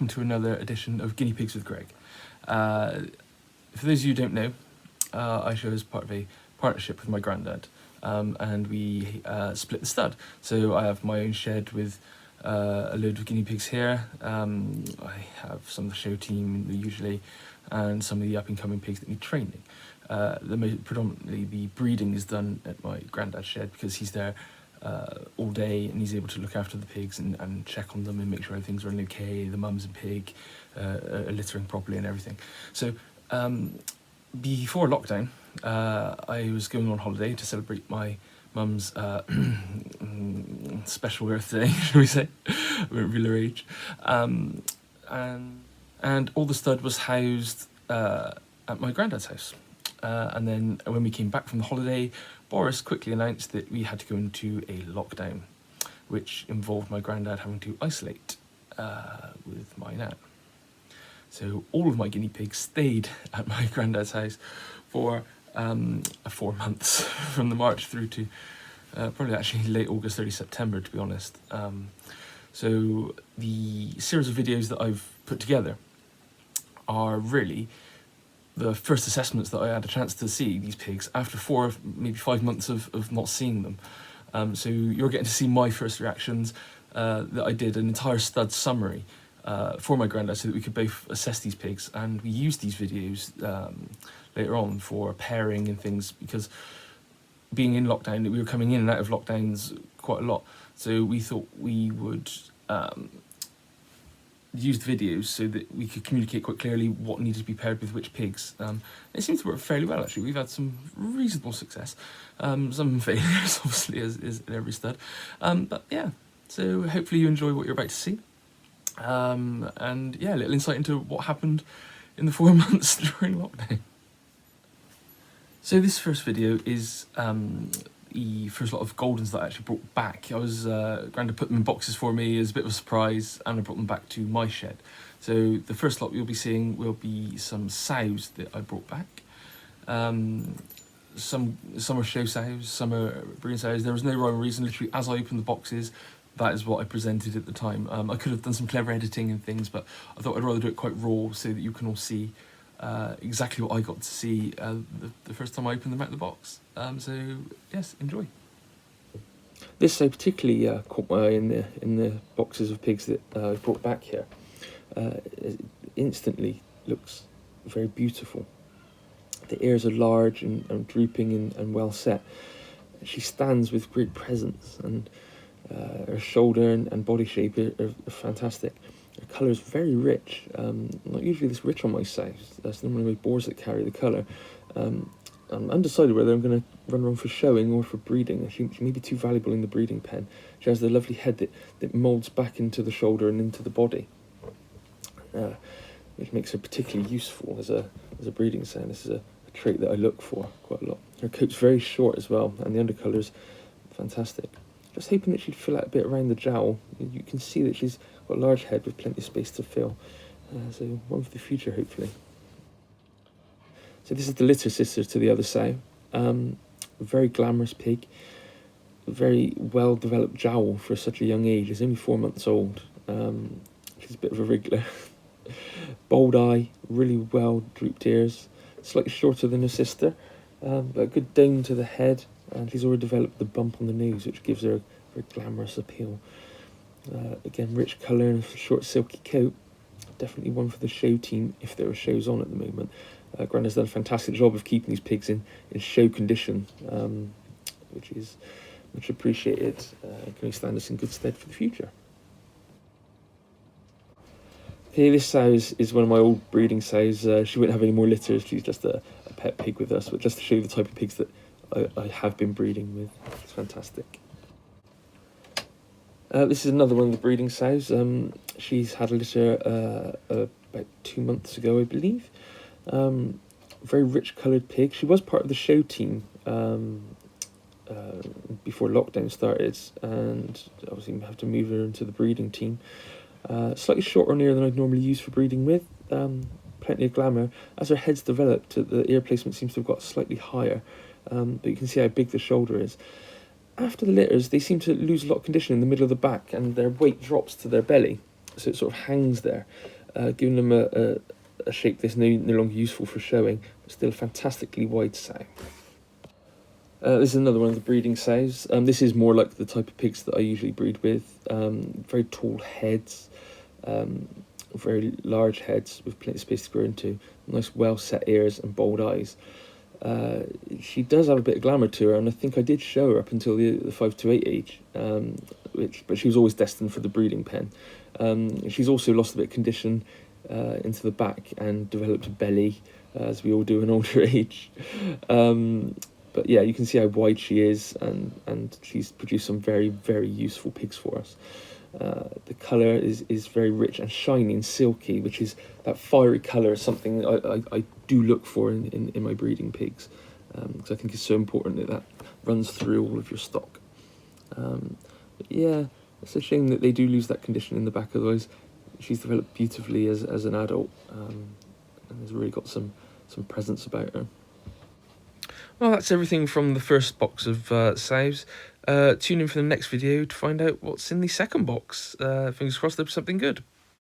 welcome to another edition of Guinea Pigs with Greg. For those of you who don't know, I show as part of a partnership with my granddad, and we split the stud. So I have my own shed with a load of guinea pigs here. I have some of the show team usually, and some of the up-and-coming pigs that need training. Predominantly the breeding is done at my granddad's shed because he's there all day and he's able to look after the pigs and check on them and make sure everything's running okay, the mums and pig are littering properly and everything. So before lockdown, I was going on holiday to celebrate my mum's special birthday, shall we say. I won't reveal her age. And all the stud was housed at my granddad's house. And then when we came back from the holiday, Boris quickly announced that we had to go into a lockdown, which involved my granddad having to isolate with my nan. So all of my guinea pigs stayed at my granddad's house for 4 months, from the March through to probably actually late August, early September, to be honest. So the series of videos that I've put together are really the first assessments that I had a chance to see these pigs after 4, maybe 5 months of not seeing them. So you're getting to see my first reactions, that I did an entire stud summary for my granddad so that we could both assess these pigs, and we used these videos later on for pairing and things, because being in lockdown, we were coming in and out of lockdowns quite a lot, so we thought we would use the videos so that we could communicate quite clearly what needed to be paired with which pigs. It seems to work fairly well, actually. We've had some reasonable success, some failures obviously, as in every stud, but yeah, so hopefully you enjoy what you're about to see. And yeah, a little insight into what happened in the 4 months during lockdown. So this first video is the first lot of Goldens that I actually brought back. Grandad put them in boxes for me as a bit of a surprise, and I brought them back to my shed. So the first lot you'll be seeing will be some sows that I brought back. Some are show sows, some are breeding sows. There was no rhyme or reason. Literally, as I opened the boxes, that is what I presented at the time. I could have done some clever editing and things, but I thought I'd rather do it quite raw so that you can all see exactly what I got to see the first time I opened them out of the box. So yes, enjoy. This sow particularly caught my eye in the boxes of pigs that I brought back here. It instantly looks very beautiful. The ears are large and drooping and well set. She stands with great presence, and her shoulder and body shape are fantastic. Her colour is very rich, not usually this rich on my sows. That's normally my boars that carry the colour. I'm undecided whether I'm going to run her on for showing or for breeding. I think she may be too valuable in the breeding pen. She has the lovely head that moulds back into the shoulder and into the body, which makes her particularly useful as a breeding sow. This is a trait that I look for quite a lot. Her coat's very short as well, and the undercolour's fantastic. Just hoping that she'd fill out a bit around the jowl. You can see that she's got a large head with plenty of space to fill. So one for the future, hopefully. So this is the litter sister to the other sow. A very glamorous pig. A very well developed jowl for such a young age. She's only 4 months old. She's a bit of a wriggler. Bold eye, really well drooped ears. Slightly shorter than her sister, but a good dome to the head. And she's already developed the bump on the nose, which gives her a very glamorous appeal. Again, rich colour and a short silky coat. Definitely one for the show team if there are shows on at the moment. Grandad's done a fantastic job of keeping these pigs in show condition, which is much appreciated. Can stand us in good stead for the future. Okay, this sow is one of my old breeding sows. She wouldn't have any more litters. She's just a pet pig with us, but just to show you the type of pigs that I have been breeding with. It's fantastic. This is another one of the breeding sows. She's had a litter about 2 months ago, I believe. Very rich coloured pig. She was part of the show team before lockdown started, and obviously we have to move her into the breeding team. Slightly shorter on ear than I'd normally use for breeding with. Plenty of glamour. As her head's developed, the ear placement seems to have got slightly higher. But you can see how big the shoulder is. After the litters, they seem to lose a lot of condition in the middle of the back, and their weight drops to their belly, so it sort of hangs there. giving them a shape that's no longer useful for showing, but still a fantastically wide sow. This is another one of the breeding sows. This is more like the type of pigs that I usually breed with. Very tall heads, very large heads with plenty of space to grow into, nice well-set ears and bold eyes. She does have a bit of glamour to her, and I think I did show her up until the 5 to 8 age, but she was always destined for the breeding pen. She's also lost a bit of condition into the back and developed a belly, as we all do in older age. But yeah, you can see how wide she is, and she's produced some very, very useful pigs for us. The colour is very rich and shiny and silky, which is that fiery colour is something I do look for in my breeding pigs, because I think it's so important that runs through all of your stock. But yeah, it's a shame that they do lose that condition in the back, otherwise she's developed beautifully as an adult, and has really got some presence about her. Well, that's everything from the first box of sows. Tune in for the next video to find out what's in the second box. Fingers crossed there'll be something good.